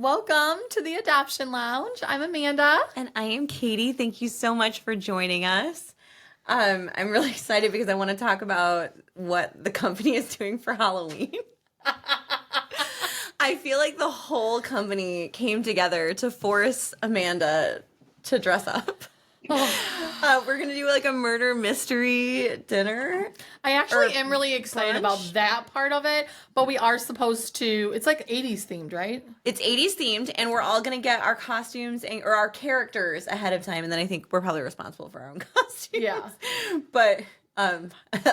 Welcome to the Adoption Lounge. I'm Amanda. And I am Katie. Thank you so much for joining us. I'm really excited because I want to talk about what the company is doing for Halloween. I feel like the whole company came together to force Amanda to dress up. We're going to do like a murder mystery dinner. I actually am really excited brunch. about that part of it, but we are supposed to, it's like 80s themed, right? It's 80s themed, and we're all going to get our costumes or our characters ahead of time, and then I think we're probably responsible for our own costumes. Yeah. But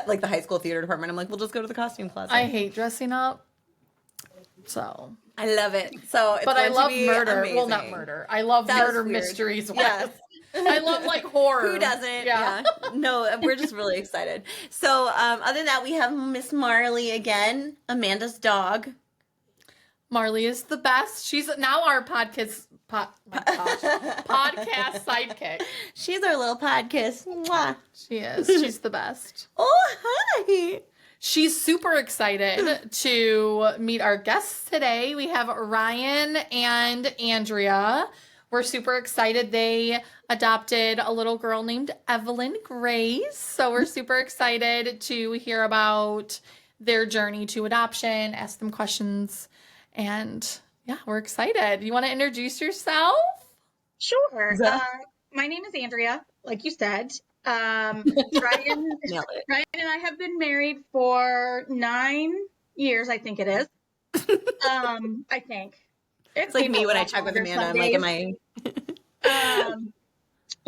like the high school theater department, I'm like, we'll just go to the costume closet. I hate dressing up, so. I love it. So, but I love murder. Amazing. Well, not murder. I love murder mysteries. Yes. I love like horror. Who doesn't? Yeah. No, we're just really excited. So, other than that, we have Miss Marley again, Amanda's dog. Marley is the best. She's now our podcast sidekick. She's our little podcast. Mwah. She is. She's the best. Oh, hi. She's super excited to meet our guests today. We have Ryan and Andrea. We're super excited. They adopted a little girl named Evelyn Grace. So we're super excited to hear about their journey to adoption, ask them questions, and yeah, we're excited. You want to introduce yourself? Sure. My name is Andrea, like you said. Ryan and I have been married for 9 years, I think it is. I think. It's like me when I check with Amanda. I'm like, am I?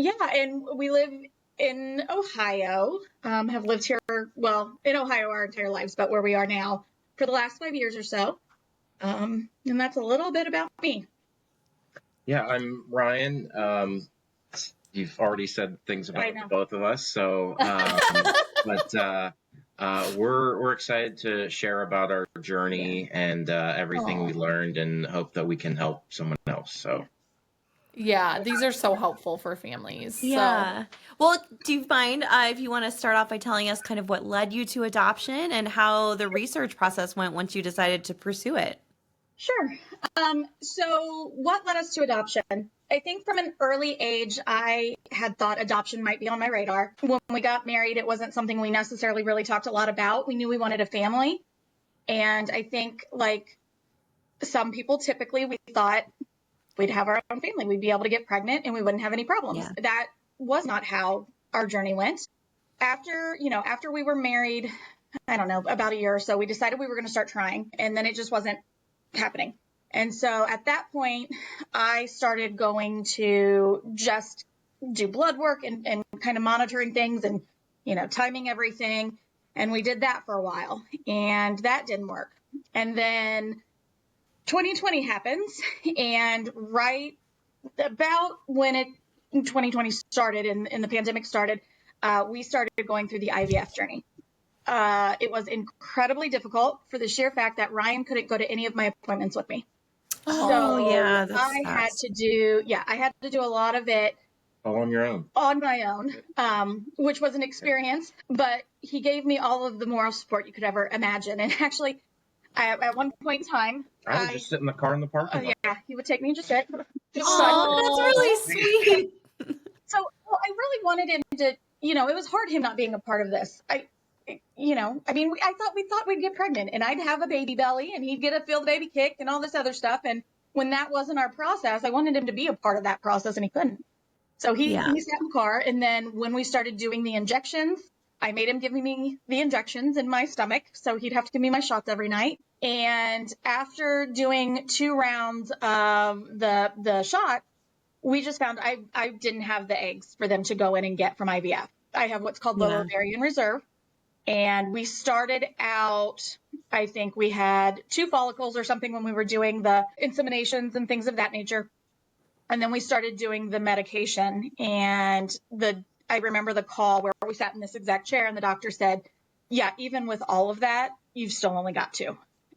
Yeah, and we live in Ohio. Have lived here, in Ohio our entire lives, but where we are now for the last 5 years or so. And that's a little bit about me. Yeah, I'm Ryan. You've already said things about both of us, so but we're excited to share about our journey and everything we learned, and hope that we can help someone else. So yeah, these are so helpful for families. Yeah. So. Well, do you mind if you want to start off by telling us kind of what led you to adoption and how the research process went once you decided to pursue it? Sure. So what led us to adoption? I think from an early age, I had thought adoption might be on my radar. When we got married, it wasn't something we necessarily really talked a lot about. We knew we wanted a family. And I think like some people typically, we thought we'd have our own family. We'd be able to get pregnant and we wouldn't have any problems. Yeah. That was not how our journey went. After we were married, I don't know, about a year or so, we decided we were going to start trying, and then it just wasn't happening. And so at that point, I started going to just do blood work and kind of monitoring things and, timing everything. And we did that for a while, and that didn't work. And then 2020 happens, and right about when 2020 started and the pandemic started, we started going through the IVF journey. It was incredibly difficult for the sheer fact that Ryan couldn't go to any of my appointments with me. Oh, yeah. I had to do a lot of it all on your own. On my own, which was an experience, but he gave me all of the moral support you could ever imagine. And actually, at one point in time, I would just sit in the car in the parking lot. Yeah, he would take me and just sit. Oh, that's really sweet. So I really wanted him to, it was hard him not being a part of this. We thought we'd get pregnant and I'd have a baby belly and he'd get to feel the baby kick and all this other stuff. And when that wasn't our process, I wanted him to be a part of that process and he couldn't. So he sat in the car. And then when we started doing the injections, I made him give me the injections in my stomach. So he'd have to give me my shots every night. And after doing 2 rounds of the shot, we just found I didn't have the eggs for them to go in and get from IVF. I have what's called lower ovarian reserve. And we started out, I think we had 2 follicles or something when we were doing the inseminations and things of that nature. And then we started doing the medication. And I remember the call where we sat in this exact chair and the doctor said, yeah, even with all of that, you've still only got 2.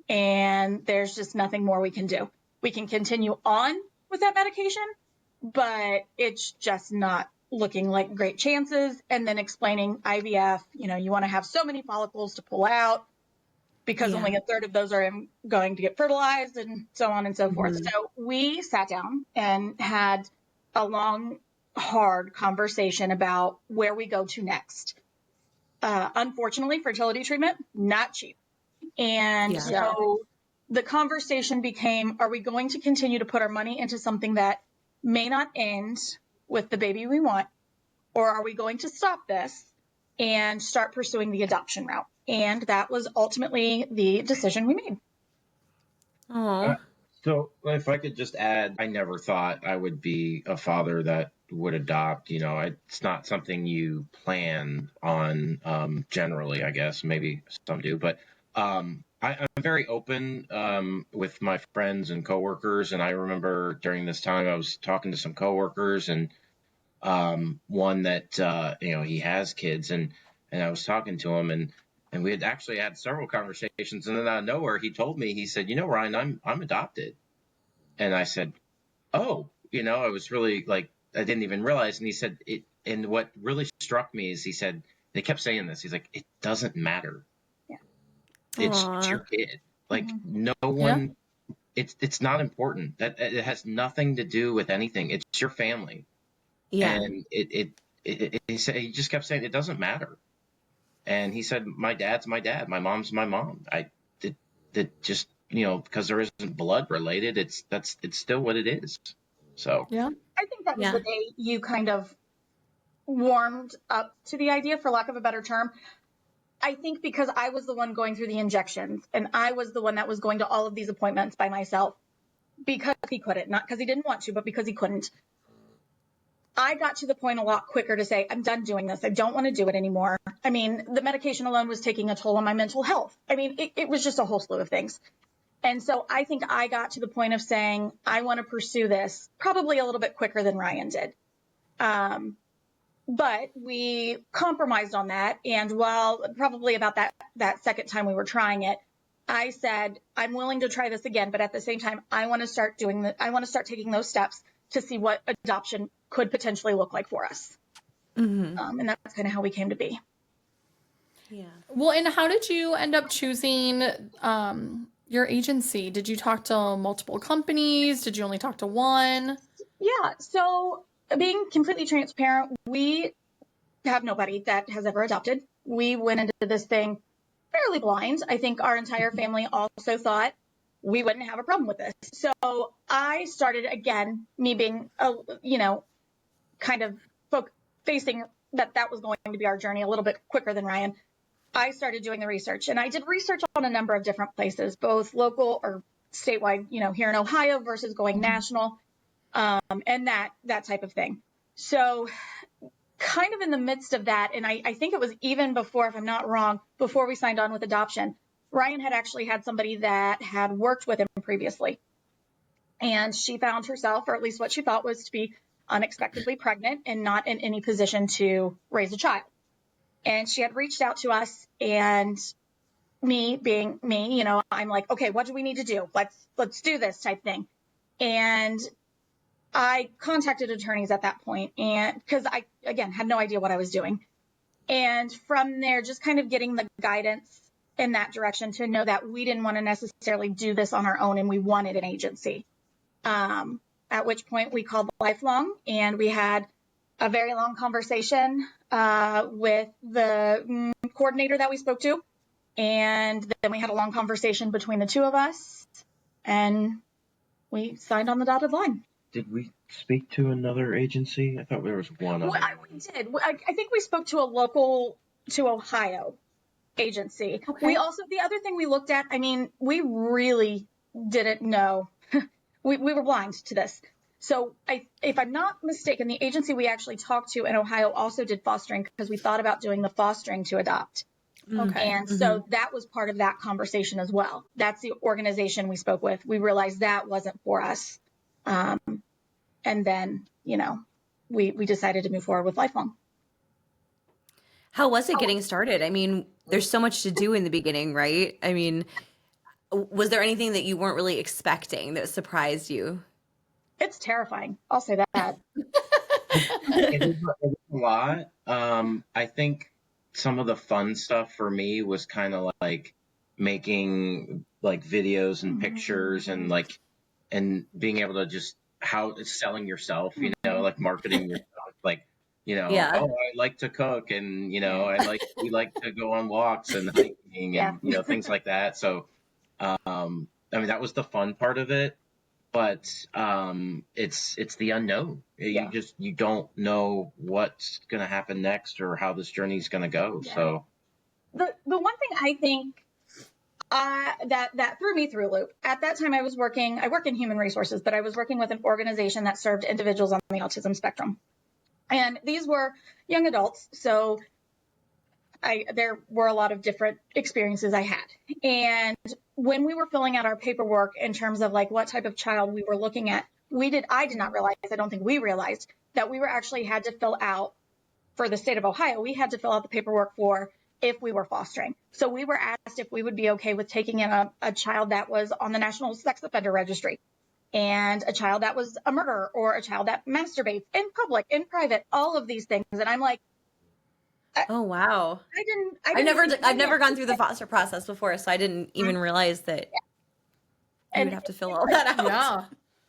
And there's just nothing more we can do. We can continue on with that medication, but it's just not looking like great chances. And then explaining IVF, you want to have so many follicles to pull out. because only a third of those are going to get fertilized and so on and so forth. So we sat down and had a long, hard conversation about where we go to next. Unfortunately, fertility treatment, not cheap. And so the conversation became, are we going to continue to put our money into something that may not end with the baby we want? Or are we going to stop this and start pursuing the adoption route? And that was ultimately the decision we made. So if I could just add, I never thought I would be a father that would adopt. It's not something you plan on generally, I guess. Maybe some do, but I'm very open with my friends and coworkers. And I remember during this time I was talking to some coworkers, and one that he has kids, and I was talking to him, and we had actually had several conversations, and then out of nowhere he told me, he said, Ryan, I'm adopted. And I said, oh, I was really like, I didn't even realize. And he said it, and what really struck me is he said, they kept saying this, he's like, it doesn't matter. Yeah. It's your kid. Like no one, it's not important. That it has nothing to do with anything. It's your family. Yeah. And he said, he just kept saying, it doesn't matter. And he said, my dad's my dad, my mom's my mom. That just, because there isn't blood related, it's still what it is. So yeah, I think that was the day you kind of warmed up to the idea, for lack of a better term. I think because I was the one going through the injections, and I was the one that was going to all of these appointments by myself because he couldn't, not because he didn't want to, but because he couldn't. I got to the point a lot quicker to say, I'm done doing this. I don't want to do it anymore. I mean, the medication alone was taking a toll on my mental health. I mean, it was just a whole slew of things. And so I think I got to the point of saying, I want to pursue this probably a little bit quicker than Ryan did. But we compromised on that. And while probably about that second time we were trying it, I said, I'm willing to try this again. But at the same time, I want to start taking those steps to see what adoption could potentially look like for us. And that's kind of how we came to be. Yeah. Well, and how did you end up choosing your agency? Did you talk to multiple companies? Did you only talk to one? Yeah. So being completely transparent, we have nobody that has ever adopted. We went into this thing fairly blind. I think our entire family also thought we wouldn't have a problem with this. So I started, again, me being, kind of facing that was going to be our journey a little bit quicker than Ryan. I started doing the research, and I did research on a number of different places, both local or statewide, here in Ohio versus going national, and that type of thing. So kind of in the midst of that, and I think it was even before, if I'm not wrong, before we signed on with adoption, Ryan had actually had somebody that had worked with him previously. And she found herself, or at least what she thought was, to be unexpectedly pregnant and not in any position to raise a child. And she had reached out to us, and me being me, I'm like, okay, what do we need to do? Let's do this type thing. And I contacted attorneys at that point, and because I, again, had no idea what I was doing. And from there, just kind of getting the guidance in that direction to know that we didn't want to necessarily do this on our own, and we wanted an agency. At which point we called Lifelong, and we had a very long conversation with the coordinator that we spoke to. And then we had a long conversation between the two of us, and we signed on the dotted line. Did we speak to another agency? I thought there was one. We did. I think we spoke to a local to Ohio agency. Okay. We also, the other thing we looked at, I mean, we really didn't know. we were blind to this. So if I'm not mistaken, the agency we actually talked to in Ohio also did fostering, because we thought about doing the fostering to adopt. Okay. And so that was part of that conversation as well. That's the organization we spoke with. We realized that wasn't for us. And then, we decided to move forward with Lifelong. How was it getting started? I mean, there's so much to do in the beginning, right? I mean, was there anything that you weren't really expecting that surprised you? It's terrifying. I'll say that. It is a lot. I think some of the fun stuff for me was kind of like making like videos and pictures and like, and being able to just how it's selling yourself, you know, like marketing yourself, like, you know, Yeah. oh, I like to cook, and, you know, we like to go on walks and hiking and, you know, things like that. So, I mean, that was the fun part of it, but it's the unknown. You don't know what's going to happen next or how this journey is going to go. Yeah. So The one thing I think that threw me through a loop. At that time, I work in human resources, but I was working with an organization that served individuals on the autism spectrum. And these were young adults. So there were a lot of different experiences I had. And when we were filling out our paperwork in terms of like what type of child we were looking at, I did not realize, I don't think we realized that we were actually had to fill out, for the state of Ohio, we had to fill out the paperwork for if we were fostering. So we were asked if we would be okay with taking in a child that was on the National Sex Offender Registry, and a child that was a murderer, or a child that masturbates in public, in private, all of these things. And I'm like, Oh, wow. I've never gone through the foster process before, so I didn't even realize that you would have to fill all that out.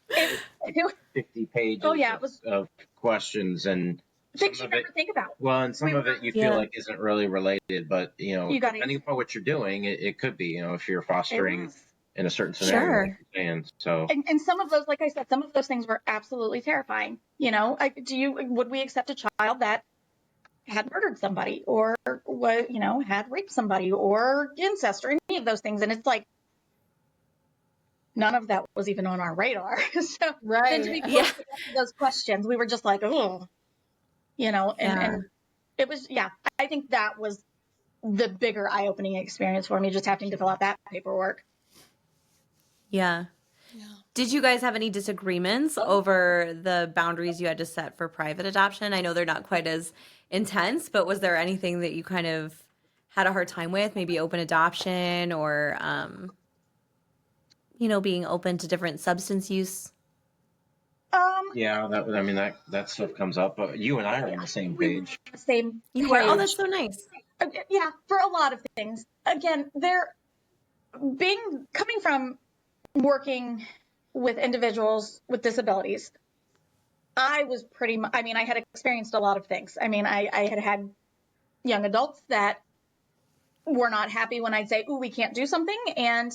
Yeah. 50 pages of questions, and things you never think about. Well, and some of it you feel like isn't really related, but, you know, depending upon what you're doing, it could be, you know, if you're fostering in a certain scenario. Sure. And so, and some of those, like I said, some of those things were absolutely terrifying. You know, would we accept a child that had murdered somebody, or was, you know, had raped somebody, or incest, or any of those things? And it's like, none of that was even on our radar. So then to be forced to answer those questions, we were just like, oh, you know, and it was, I think that was the bigger eye-opening experience for me, just having to fill out that paperwork. Yeah. Did you guys have any disagreements over the boundaries you had to set for private adoption? I know they're not quite as intense, but was there anything that you kind of had a hard time with? Maybe open adoption, or, you know, being open to different substance use? that stuff comes up, but you and I are on the same page. You were? Oh, that's so nice. Yeah, for a lot of things. Again, coming from working with individuals with disabilities, I was I had experienced a lot of things. I mean, I had young adults that were not happy when I'd say, "Ooh, we can't do something," and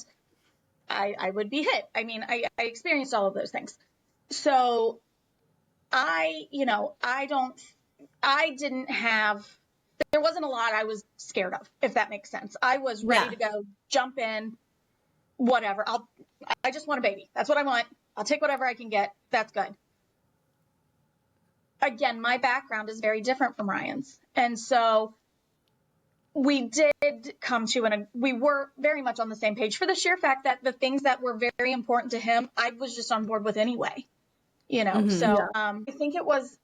I would be hit. I mean, I experienced all of those things. So there wasn't a lot I was scared of, if that makes sense. I was ready to go, jump in, whatever. I just want a baby. That's what I want. I'll take whatever I can get. That's good. Again, my background is very different from Ryan's. And so we did come to, we were very much on the same page, for the sheer fact that the things that were very important to him, I was just on board with anyway, you know? I think it was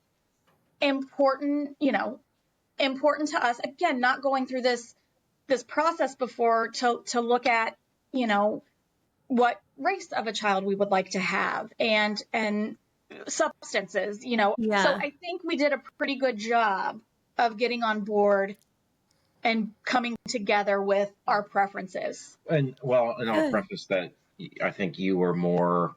important, important to us, again, not going through this process before to look at, you know, what race of a child we would like to have, and substances, you know. So I think we did a pretty good job of getting on board and coming together with our preferences. And I'll preface that I think you were more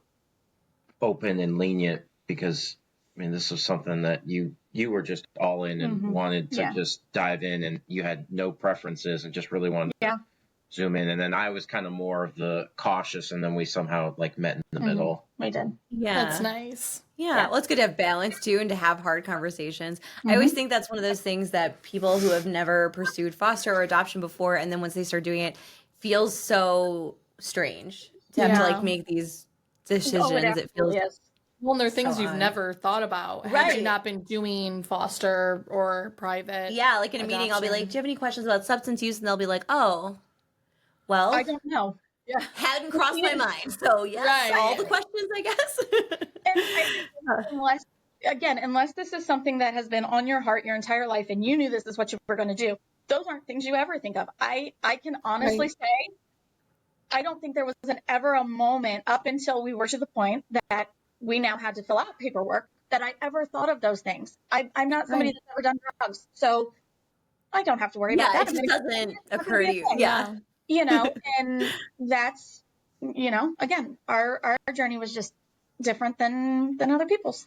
open and lenient, because I mean, this was something that you were just all in and wanted to just dive in, and you had no preferences and just really wanted to zoom in. And then I was kind of more of the cautious, and then we somehow like met in the middle. We did. Yeah. That's nice. Yeah. Well, it's good to have balance too, and to have hard conversations. I always think that's one of those things that people who have never pursued foster or adoption before, and then once they start doing it, feels so strange to have to like make these decisions. It feels well, and there are things so you've never thought about had you not been doing foster or private. Yeah, like in a meeting, I'll be like, "Do you have any questions about substance use?" And they'll be like, "Oh, well, I don't know." Yeah, hadn't crossed my mind. So yes, all the questions, I guess. And I think unless this is something that has been on your heart your entire life, and you knew this is what you were going to do, those aren't things you ever think of. I can honestly say, I don't think there was ever a moment up until we were to the point that we now had to fill out paperwork that I ever thought of those things. I'm not somebody that's ever done drugs, so I don't have to worry about that. It just doesn't occur to you. Yeah. you know, and that's, you know, again, our journey was just different than other people's.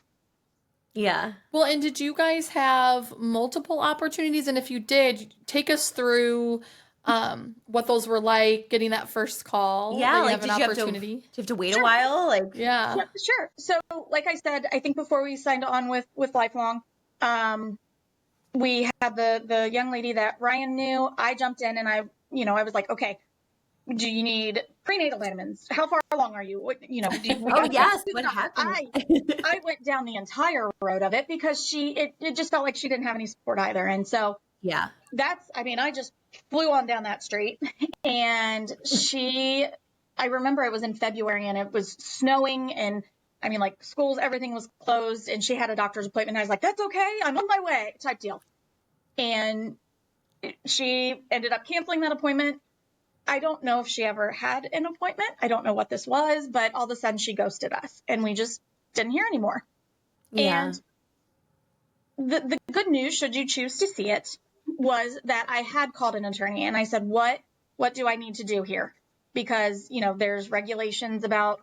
Yeah. Well, and did you guys have multiple opportunities? And if you did, take us through what those were like, getting that first call. Yeah, that you like have an did you have opportunity. to you have to wait a Sure. while? Like Yeah. Sure. So, like I said, I think before we signed on with Lifelong, we had the young lady that Ryan knew. I jumped in and I was like, okay, do you need prenatal vitamins? How far along are you? What, you know, we oh got yes, what happened? I went down the entire road of it because it just felt like she didn't have any support either. And so Yeah. I just flew on down that street and I remember it was in February and it was snowing and I mean, like schools, everything was closed and she had a doctor's appointment. And I was like, that's okay. I'm on my way type deal. And she ended up canceling that appointment. I don't know if she ever had an appointment. I don't know what this was, but all of a sudden she ghosted us and we just didn't hear anymore. Yeah. And the good news, should you choose to see it, was that I had called an attorney and I said, what do I need to do here? Because, you know, there's regulations about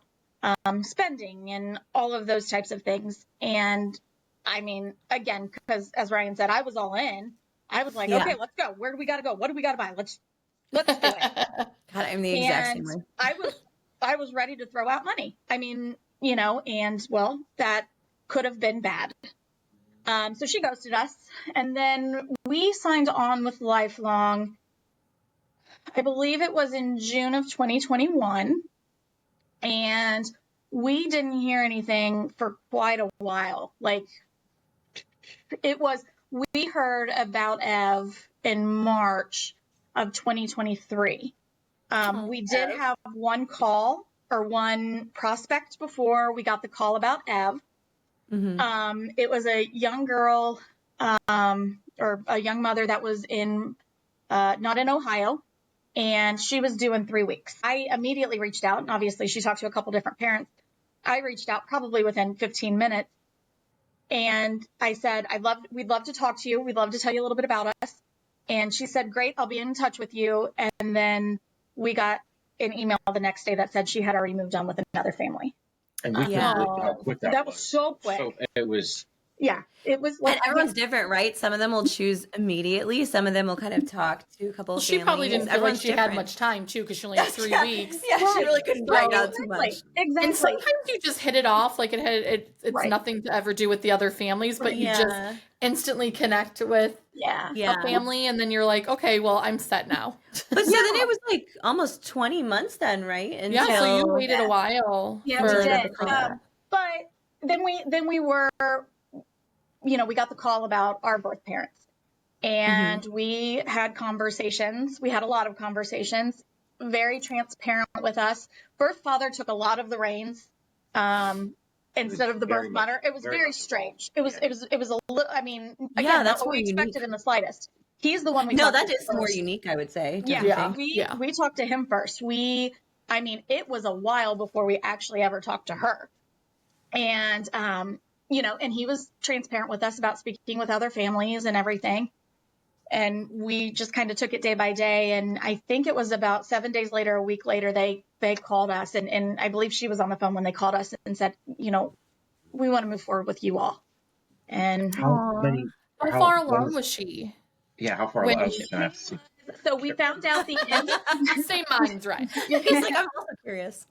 spending and all of those types of things. And I mean, again, because as Ryan said, I was all in. I was like, okay, let's go. Where do we got to go? What do we got to buy? Let's do it. God, I'm the exact same way. I was ready to throw out money. I mean, you know, and well, that could have been bad. So she ghosted us, and then we signed on with Lifelong. I believe it was in June of 2021, and we didn't hear anything for quite a while. Like we heard about Ev in March of 2023. We did have one call or one prospect before we got the call about Ev. Mm-hmm. It was a young girl or a young mother that was not in Ohio, and she was due in 3 weeks. I immediately reached out, and obviously she talked to a couple different parents. I reached out probably within 15 minutes, and I said, we'd love to talk to you. We'd love to tell you a little bit about us. And she said, great, I'll be in touch with you. And then we got an email the next day that said she had already moved on with another family. And we couldn't believe how quick that was. Was so quick. So it was. Yeah, it was. And everyone's different, right? Some of them will choose immediately. Some of them will kind of talk to a couple of families. She probably didn't feel like she had much time, too, because she only had 3 weeks. Yeah, she really couldn't drag out too much. Exactly. And sometimes you just hit it off. Like it's nothing to ever do with the other families, but you just instantly connect with a family. And then you're like, okay, well, I'm set now. But so then it was like almost 20 months then, right? Until, so you waited a while. Yeah, we did. But then we were, you know, we got the call about our birth parents and we had conversations. We had a lot of conversations, very transparent with us. Birth father took a lot of the reins instead of the birth mother. It was very strange. It was a little, I mean, again, that's what we expected in the slightest. He's the one we talked to. No, that is more unique, I would say. We talked to him first. I mean, it was a while before we actually ever talked to her. And, you know, and he was transparent with us about speaking with other families and everything. And we just kind of took it day by day. And I think it was about 7 days later, a week later, they called us. And I believe she was on the phone when they called us and said, you know, we want to move forward with you all. And how far along was she? Yeah, how far along was she? So we found out the end. Same minds, right? He's like, I'm also curious.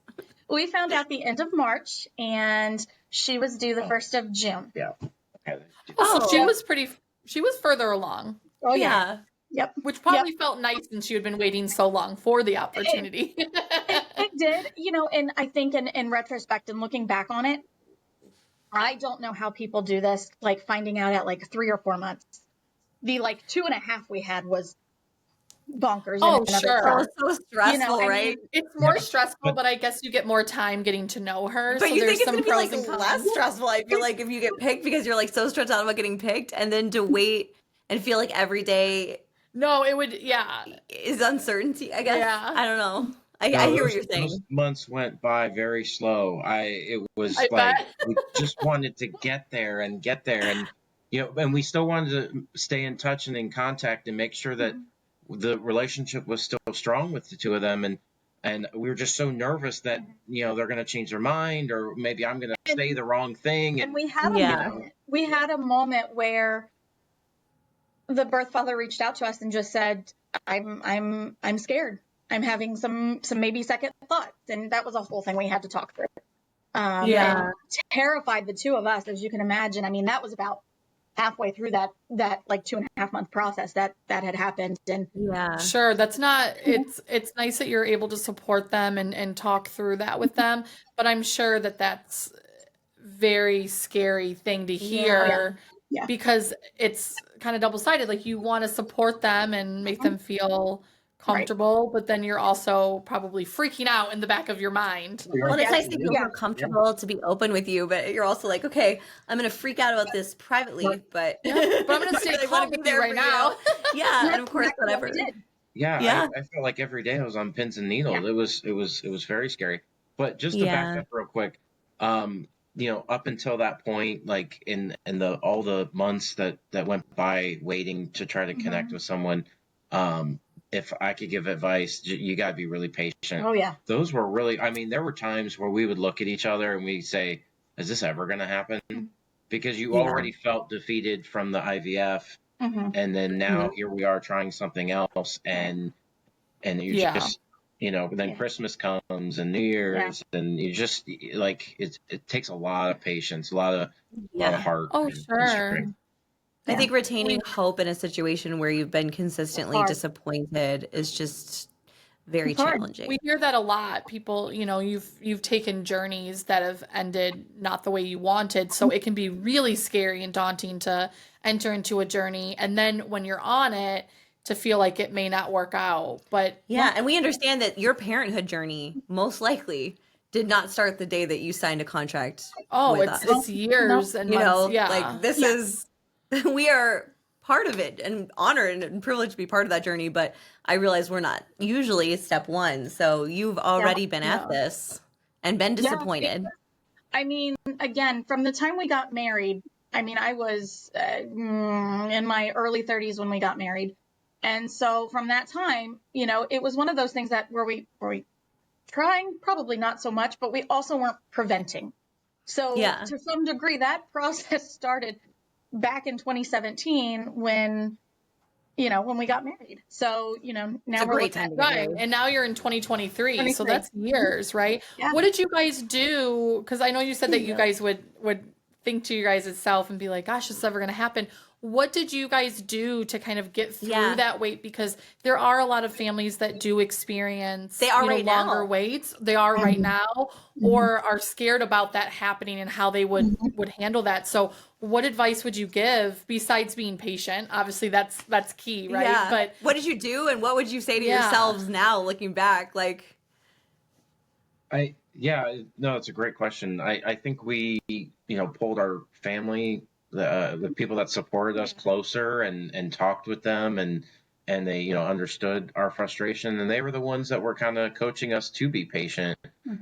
We found out the end of March, and she was due the 1st of June. Yeah. Okay. So she was further along. Oh, yeah. Yep. Which probably felt nice since she had been waiting so long for the opportunity. It did, you know, and I think in retrospect and looking back on it, I don't know how people do this, like finding out at like 3 or 4 months. The like 2.5 we had was bonkers. Oh, sure. So stressful, you know, right? I mean, it's more stressful, but I guess you get more time getting to know her. But so you there's think it's some going to be pros like less stressful, I feel like, if you get picked because you're like so stressed out about getting picked, and then to wait and feel like every day. No, it would, is uncertainty, I guess. Yeah. I don't know. I hear what you're saying. Those months went by very slow. It was we just wanted to get there, and you know, and we still wanted to stay in touch and in contact and make sure that the relationship was still strong with the two of them, and we were just so nervous that they're going to change their mind, or maybe I'm going to say the wrong thing. And we had a moment where the birth father reached out to us and just said, I'm scared. I'm having some maybe second thoughts. And that was a whole thing we had to talk through. And terrified the two of us, as you can imagine. I mean, that was about halfway through that like 2.5 month process that had happened. And sure, that's not, it's nice that you're able to support them and talk through that with them, but I'm sure that that's very scary thing to hear because it's kind of double-sided. Like, you want to support them and make them feel comfortable, but then you're also probably freaking out in the back of your mind. Well, it's nice that you're comfortable to be open with you, but you're also like, okay, I'm going to freak out about this privately, but but I'm going to stay calm with you right now. And of course, whatever. I felt like every day I was on pins and needles. It was very scary. But just to back up real quick, up until that point, like in all the months that went by waiting to try to connect with someone, if I could give advice, you got to be really patient. Oh yeah. Those were really, I mean, there were times where we would look at each other and we say, is this ever going to happen? Because you already felt defeated from the IVF. And then now here we are trying something else, and you just, then Christmas comes and New Year's, and you just like, it takes a lot of patience, a lot of heart. Oh, sure. I think retaining hope in a situation where you've been consistently disappointed is just very challenging. We hear that a lot. People, you've taken journeys that have ended not the way you wanted. So it can be really scary and daunting to enter into a journey. And then when you're on it, to feel like it may not work out. But and we understand that your parenthood journey most likely did not start the day that you signed a contract. It's years and months. Like this is, we are part of it and honored and privileged to be part of that journey. But I realize we're not usually step one. So you've already been at this and been disappointed. I mean, again, from the time we got married, I mean, I was in my early 30s when we got married. And so from that time, it was one of those things that were we trying, probably not so much, but we also weren't preventing. So to some degree, that process started back in 2017 when we got married. So, now we're great time to get married. And now you're in 2023. So that's years, right? Yeah. What did you guys do? Because I know you said that you guys would think to your guys' self and be like, gosh, this is never going to happen. What did you guys do to kind of get through that wait? Because there are a lot of families that do experience longer waits. They are right now, or are scared about that happening and how they would handle that. So what advice would you give besides being patient? Obviously that's key, right? Yeah. But what did you do, and what would you say to yourselves now looking back? Like, it's a great question. I think we, pulled our family, the people that supported us closer and talked with them, and they, understood our frustration, and they were the ones that were kind of coaching us to be patient.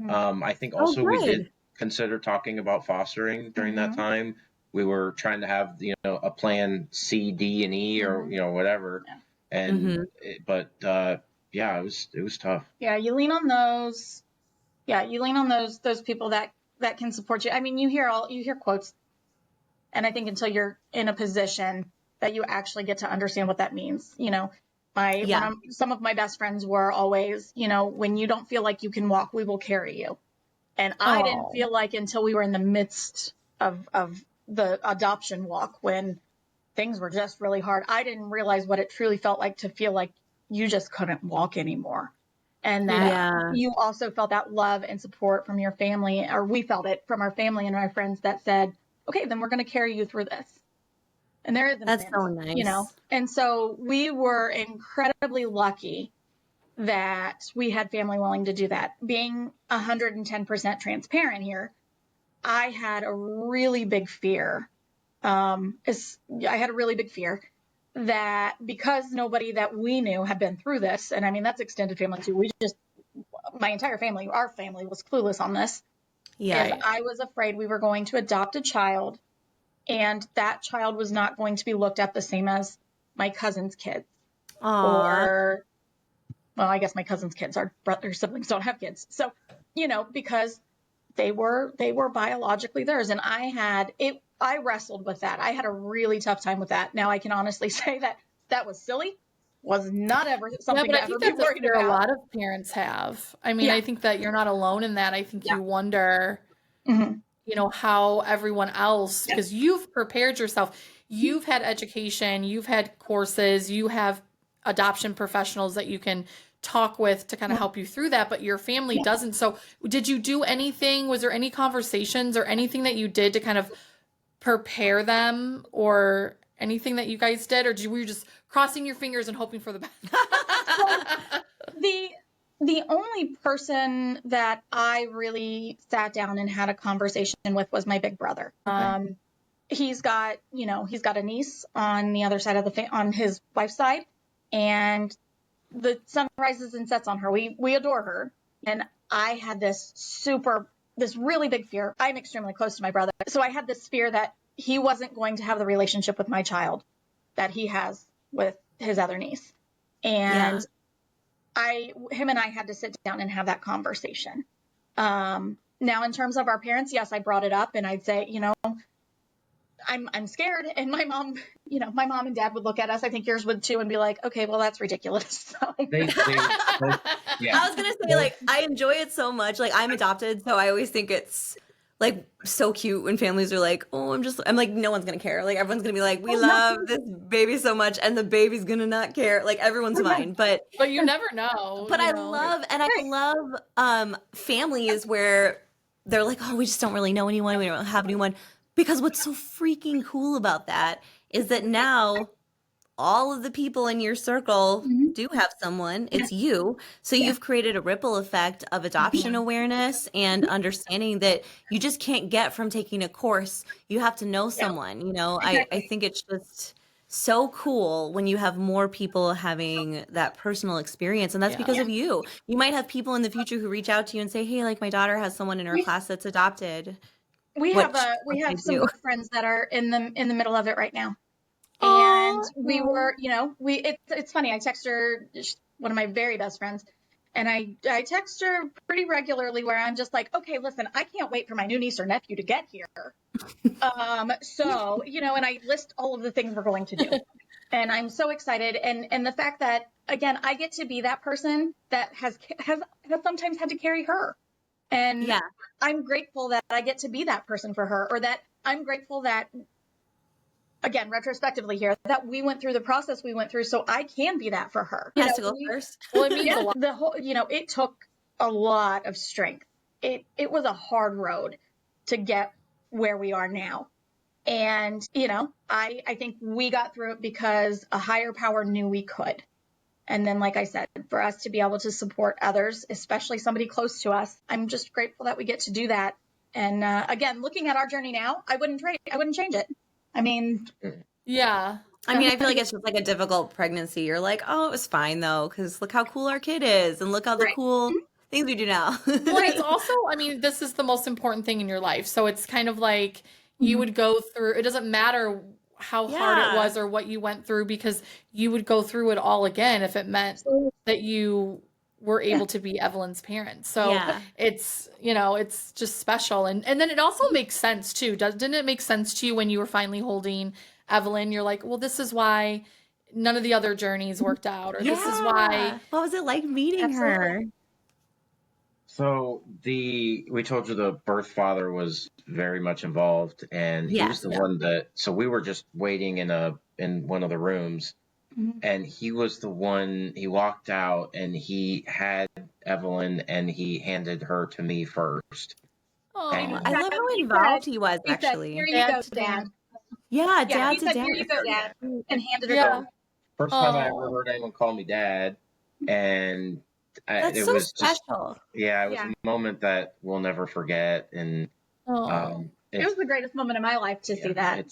I think also we did consider talking about fostering during that time. We were trying to have, a plan C, D, and E, or, whatever. And, but it was tough. Yeah. You lean on those. Yeah. You lean on those people that can support you. I mean, you hear quotes, and I think until you're in a position that you actually get to understand what that means, some of my best friends were always, when you don't feel like you can walk, we will carry you. And I didn't feel like until we were in the midst of the adoption walk, when things were just really hard, I didn't realize what it truly felt like to feel like you just couldn't walk anymore. And that you also felt that love and support from your family, or we felt it from our family and our friends that said, okay, then we're going to carry you through this. And there isn't. That's so nice. And so we were incredibly lucky that we had family willing to do that. Being 110% transparent here, I had a really big fear. I had a really big fear that because nobody that we knew had been through this, and I mean, that's extended family too. My entire family, our family was clueless on this. Yeah. I was afraid we were going to adopt a child, and that child was not going to be looked at the same as my cousin's kids. Aw. or, well, I guess my cousin's kids, our brother siblings don't have kids. So, because they were biologically theirs. And I wrestled with that. I had a really tough time with that. Now I can honestly say that was silly, was not ever something but to I ever think be that's a worried fear a about. lot of parents have. I mean, Yeah. I think that you're not alone in that. I think Yeah. you wonder, Mhm. how everyone else, because you've prepared yourself, you've had education, you've had courses, you have adoption professionals that you can talk with to kind of help you through that, but your family doesn't. So did you do anything? Was there any conversations or anything that you did to kind of prepare them, or anything that you guys did, or were you just crossing your fingers and hoping for the best? The only person that I really sat down and had a conversation with was my big brother. He's got a niece on the other side of on his wife's side, and the sun rises and sets on her. We adore her. And I had this really big fear. I'm extremely close to my brother. So I had this fear that he wasn't going to have the relationship with my child that he has with his other niece. And him and I had to sit down and have that conversation. Now, in terms of our parents, yes, I brought it up, and I'd say, I'm scared. And my mom and dad would look at us. I think yours would too, and be like, okay, well, that's ridiculous. So. Yeah. I was gonna say, like, I enjoy it so much. Like, I'm adopted, so I always think it's like so cute when families are like, oh, I'm like, no one's gonna care. Like, everyone's gonna be like, we love this baby so much, and the baby's gonna not care. Like, everyone's fine. But you never know. I love families where they're like, oh, we just don't really know anyone. We don't have anyone. Because what's so freaking cool about that is that now all of the people in your circle do have someone. It's you. So you've created a ripple effect of adoption awareness and understanding that you just can't get from taking a course. You have to know someone, Exactly. I think it's just so cool when you have more people having that personal experience. And that's because of you. You might have people in the future who reach out to you and say, hey, like my daughter has someone in her class that's adopted. We have some good friends that are in the middle of it right now. And we were, it's funny. I text her, one of my very best friends, and I text her pretty regularly where I'm just like, okay, listen, I can't wait for my new niece or nephew to get here. So, and I list all of the things we're going to do, and I'm so excited. And the fact that, again, I get to be that person that has sometimes had to carry her. And I'm grateful that I get to be that person for her, or that I'm grateful that, again, retrospectively here, that we went through the process we went through so I can be that for her. Has to go first. Well, it means a lot. The whole, it took a lot of strength. It was a hard road to get where we are now. And, I think we got through it because a higher power knew we could. And then, like I said, for us to be able to support others, especially somebody close to us, I'm just grateful that we get to do that. And again, looking at our journey now, I wouldn't change it. I mean, yeah. I mean, I feel like it's just like a difficult pregnancy. You're like, oh, it was fine though, because look how cool our kid is, and look how the cool things we do now. Well, it's also, I mean, this is the most important thing in your life. So it's kind of like you would go through, it doesn't matter how hard it was or what you went through, because you would go through it all again if it meant that you were able to be Evelyn's parents. So it's, it's just special. And then it also makes sense too. Didn't it make sense to you when you were finally holding Evelyn? You're like, well, this is why none of the other journeys worked out, or this is why. What was it like meeting her? So we told you the birth father was very much involved, and he was the one that, so we were just waiting in one of the rooms, and he was the one, he walked out and he had Evelyn and he handed her to me first. Oh, I love how involved he was, actually. Here you go, Dad. Yeah, Dad he to said, Dad. here you go, Dad, and handed her to First time I ever heard anyone call me Dad, and That's it so was special. it was a moment that we'll never forget, and it was the greatest moment of my life to see that,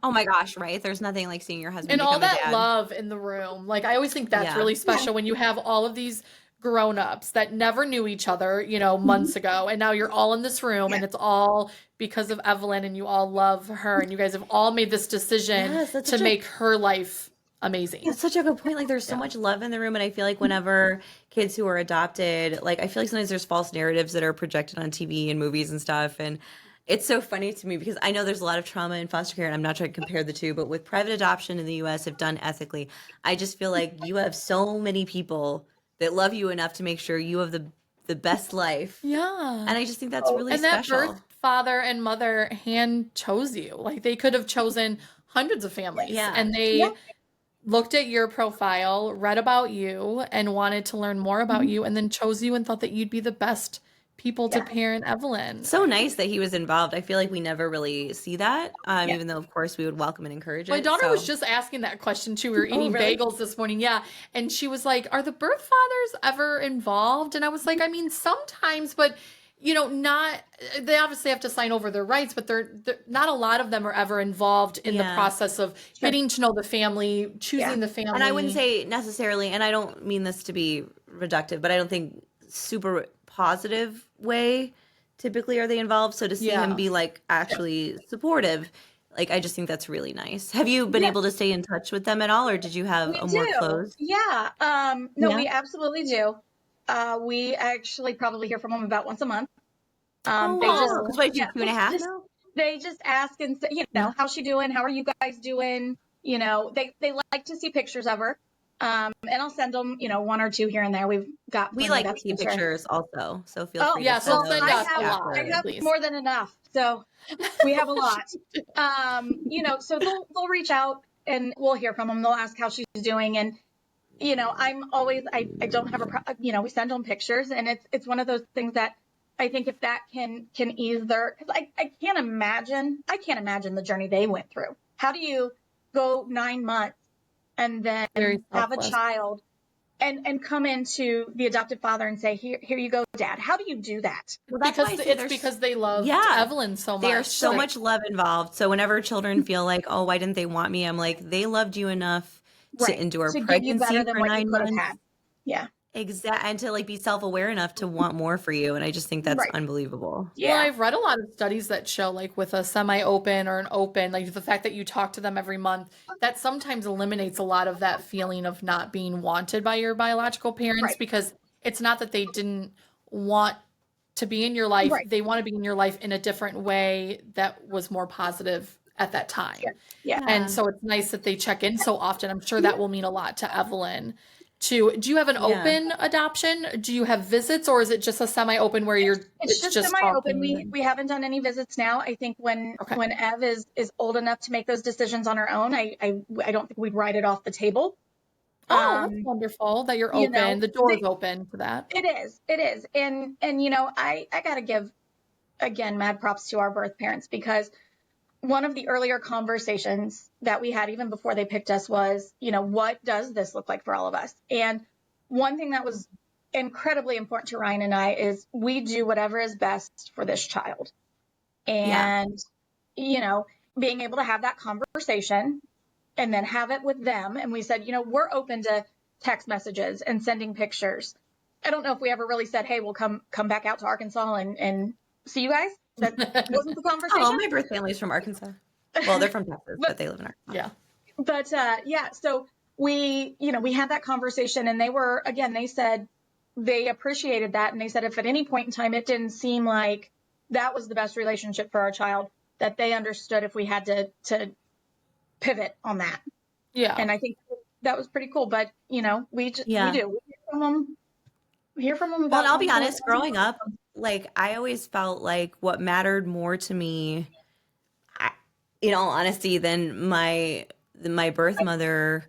Oh my gosh, right? There's nothing like seeing your husband and become all that a dad. love in the room. Like, I always think that's really special when you have all of these grown-ups that never knew each other, months ago, and now you're all in this room and it's all because of Evelyn, and you all love her, and you guys have all made this decision to make her life amazing. That's such a good point. Like there's so much love in the room. And I feel like whenever kids who are adopted, like I feel like sometimes there's false narratives that are projected on TV and movies and stuff. And it's so funny to me because I know there's a lot of trauma in foster care and I'm not trying to compare the two, but with private adoption in the US, if done ethically, I just feel like you have so many people that love you enough to make sure you have the best life. Yeah. And I just think that's really And special. that birth father and mother hand chose you. Like they could have chosen hundreds of families. Yeah. And they looked at your profile, read about you, and wanted to learn more about you, and then chose you and thought that you'd be the best people to parent Evelyn. So nice that he was involved. I feel like we never really see that, even though, of course, we would welcome and encourage it. My daughter was just asking that question too. We were eating really? bagels this morning. Yeah. And she was like, are the birth fathers ever involved? And I was like, I mean, sometimes, but they obviously have to sign over their rights, but they're not a lot of them are ever involved in the process of getting to know the family, choosing the family. And I wouldn't say necessarily, and I don't mean this to be reductive, but I don't think super positive way typically are they involved. So to see him be like actually supportive, like I just think that's really nice. Have you been able to stay in touch with them at all, or did you have a more close? Yeah. We absolutely do. We actually probably hear from them about once a month. Because wait, 2.5 now? They just ask and say, how's she doing? How are you guys doing? They like to see pictures of her. And I'll send them, one or two here and there. We like to see pictures also, so feel free to send those. I have more than enough, so we have a lot. So they'll reach out and we'll hear from them. They'll ask how she's doing, and I'm always I don't have we send them pictures, and it's one of those things that I think if that can ease their, because I can't imagine the journey they went through. How do you go 9 months and then have a child and come into the adoptive father and say, here you go, Dad? How do you do that? Well, because they love Evelyn so much. There's so much love involved. So whenever children feel like, oh, why didn't they want me? I'm like, they loved you enough to endure pregnancy for 9 months. Yeah. Exactly. And to like be self-aware enough to want more for you. And I just think that's unbelievable. Yeah. Well, I've read a lot of studies that show like with a semi-open or an open, like the fact that you talk to them every month, that sometimes eliminates a lot of that feeling of not being wanted by your biological parents, because it's not that they didn't want to be in your life. They want to be in your life in a different way that was more positive at that time. Yeah. And so it's nice that they check in so often. I'm sure that will mean a lot to Evelyn. Do you have an open adoption? Do you have visits, or is it just a semi-open where it's just semi-open? We haven't done any visits now. I think when Ev is old enough to make those decisions on her own, I don't think we'd write it off the table. Oh, that's wonderful that you're open. The door is open to that. It is. And I got to give, again, mad props to our birth parents, because one of the earlier conversations that we had even before they picked us was, what does this look like for all of us? And one thing that was incredibly important to Ryan and I is we do whatever is best for this child. And, being able to have that conversation and then have it with them. And we said, we're open to text messages and sending pictures. I don't know if we ever really said, hey, we'll come back out to Arkansas and see you guys. That wasn't the conversation. Oh, my birth family's from Arkansas. Well, they're from Texas, but they live in Arkansas. Yeah. But so we had that conversation, and they said they appreciated that. And they said if at any point in time it didn't seem like that was the best relationship for our child, that they understood if we had to pivot on that. Yeah. And I think that was pretty cool. But, we do. We hear from them about. Well, and I'll be honest, growing up, like I always felt like what mattered more to me, in all honesty, than my birth mother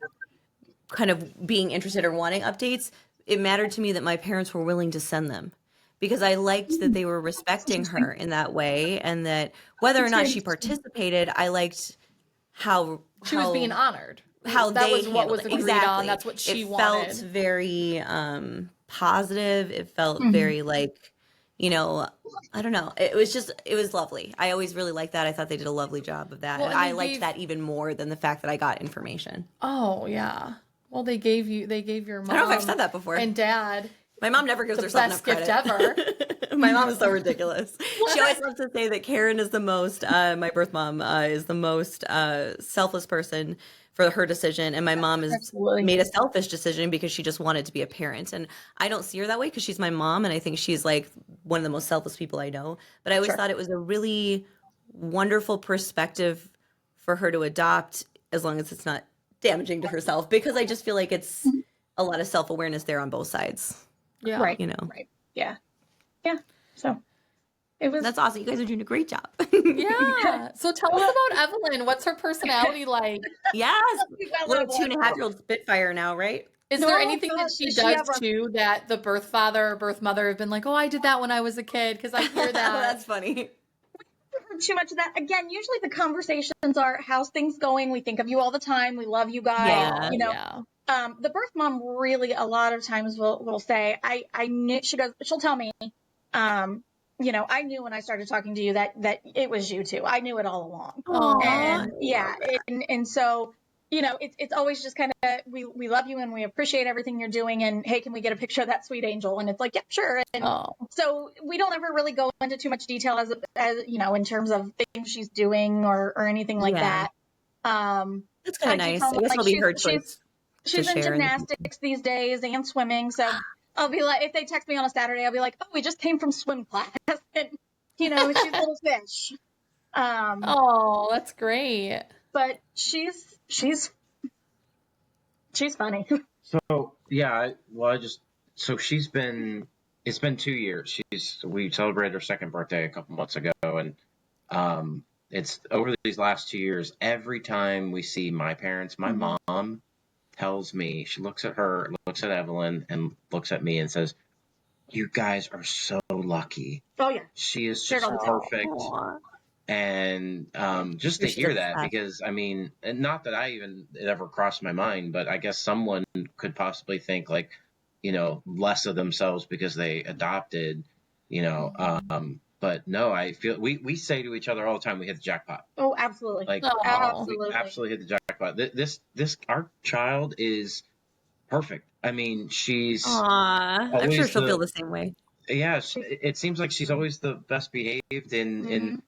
kind of being interested or wanting updates, it mattered to me that my parents were willing to send them, because I liked that they were respecting her in that way, and that whether or not she participated, I liked how she was being honored. How that they was what was agreed on. That's what she wanted. It felt very positive. It felt very like, I don't know. It was lovely. I always really liked that. I thought they did a lovely job of that. Well, and I liked that even more than the fact that I got information. Oh, yeah. Well, they gave your mom. I don't know if I've said that before. And dad. My mom never gives herself enough credit. The best gift ever. My mom is so ridiculous. She always loves to say that Karen is the most, my birth mom is the most selfless person for her decision. And my mom has Absolutely. made a selfish decision because she just wanted to be a parent. And I don't see her that way because she's my mom. And I think she's like one of the most selfless people I know. But I always thought it was a really wonderful perspective for her to adopt as long as it's not damaging to herself, because I just feel like it's a lot of self-awareness there on both sides. Yeah. Right. You know. Right. Yeah. Yeah. So it was. That's awesome. You guys are doing a great job. Yeah. So tell us about Evelyn. What's her personality like? Yes. We've got a Little lot of 2.5-year-old Spitfire now, right? Is No, there anything that gosh, she does she does ever- too that the birth father or birth mother have been like, oh, I did that when I was a kid? Because I hear that. That's funny. heard too much of that. Again, usually the conversations are, how's things going? We think of you all the time. We love you guys. Yeah. You know, Yeah. the birth mom really a lot of times will say, I knew, she'll tell me, you know, I knew when I started talking to you that it was you two. I knew it all along. Aw. And yeah. And so, you know, it's always just kind of, we love you and we appreciate everything you're doing. And hey, can we get a picture of that sweet angel? And it's like, yeah, sure. And Oh. so we don't ever really go into too much detail as you know, in terms of things she's doing or anything like Yeah. that. That's kind I of do nice. tell I them, guess like, it'll be her choice. She's in share and- gymnastics these days and swimming. So I'll be like, if they text me on a Saturday, I'll be like, oh, we just came from swim class. And, you know, she's a little fish. Oh, that's great. But she's funny. So yeah, so it's been 2 years. We celebrated her second birthday a couple months ago, and it's over these last 2 years. Every time we see my parents, my mom tells me, she looks at Evelyn and looks at me and says, "You guys are so lucky. Oh yeah. She is Shared just all the time. perfect." Aw. And just to You're hear so that, sad. because I mean, and not that it ever crossed my mind, but I guess someone could possibly think like, you know, less of themselves because they adopted, you know. But no, I feel we say to each other all the time, we hit the jackpot. Oh, absolutely. Like Oh. Absolutely. we absolutely hit the jackpot. This our child is perfect. I mean, she's Aw. I'm sure always she'll feel the same way. yeah. It seems like she's always the best behaved in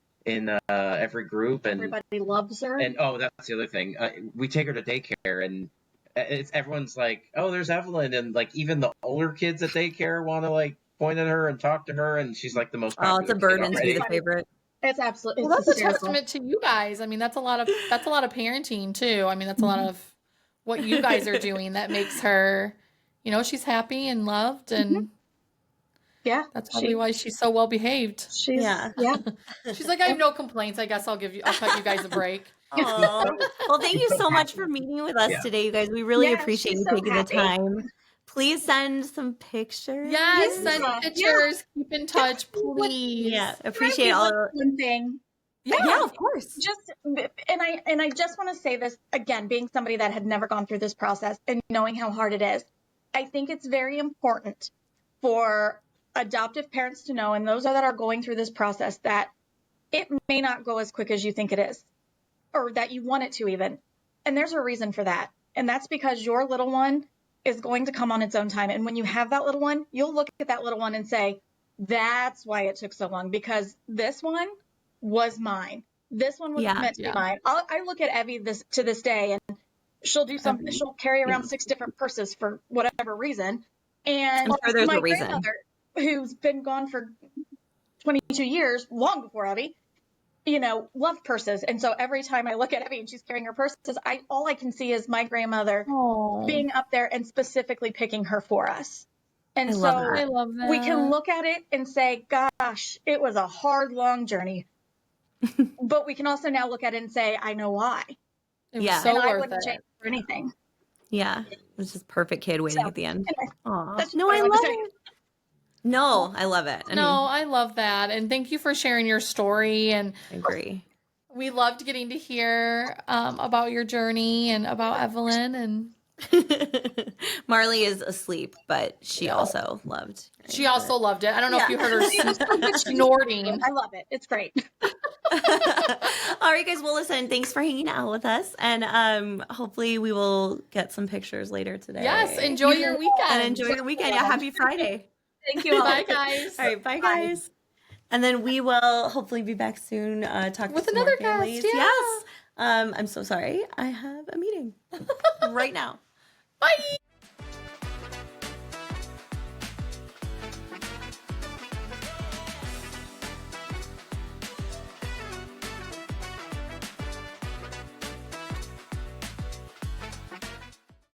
every group, and Everybody loves her. and oh, that's the other thing. We take her to daycare, and everyone's like, "Oh, there's Evelyn," and like even the older kids at daycare want to like point at her and talk to her, and she's like the most Oh, it's a popular kid burden to be already. the favorite. It's absolutely. Well, It's that's a hysterical. testament to you guys. I mean, that's a lot of parenting too. I mean, that's a lot of what you guys are doing that makes her, you know, she's happy and loved, and Yeah. that's probably why she's so well behaved. She's Yeah. yeah. She's like, I have no complaints. I guess I'll cut you guys a break. Aw. Well, thank you so much happy. for meeting with us Yeah. today, you guys. We really Yeah, appreciate she's you so taking happy. the time. Please send some pictures. Yes, Yeah. send Yeah. pictures. Keep in touch, please. Yeah, Can I appreciate say all. one thing. Yeah, of course. Just and I just want to say this again, being somebody that had never gone through this process and knowing how hard it is. I think it's very important for adoptive parents to know, and those that are going through this process, that it may not go as quick as you think it is, or that you want it to even. And there's a reason for that. And that's because your little one is going to come on its own time. And when you have that little one, you'll look at that little one and say, that's why it took so long, because this one was mine. This one was meant to be mine. I look at Evie to this day, and she'll do something. She'll carry around 6 different purses for whatever reason. And I'm sure there's my a reason. grandmother, who's been gone for 22 years, long before Evie, you know, loved purses. And so every time I look at Evie and she's carrying her purses, all I can see is my grandmother being up there and specifically picking her for us. And I so love that. I love that. we can look at it and say, gosh, it was a hard, long journey. But we can also now look at it and say, I know why. It was Yeah. so And I worth wouldn't it. change it for anything. Yeah, it was just perfect kid waiting So, at the end. anyway, Aw. that's No, what I I wanted love to say. it. No, I love it. No, I love that. And thank you for sharing your story. And I agree. we loved getting to hear about your journey and about Evelyn. And Marley is asleep, but she also loved. she also loved it. I don't know if you heard her Yeah. snorting. I love it. It's great. All right, guys. Well, listen, thanks for hanging out with us. And hopefully we will get some pictures later today. Yes, enjoy your weekend. And enjoy your weekend. Yeah, happy Friday. Thank you all. Bye, guys. All right, bye guys. And then we will hopefully be back soon. Talk With to some another more families. guest, yeah. Yes. I'm so sorry. I have a meeting right now. Bye.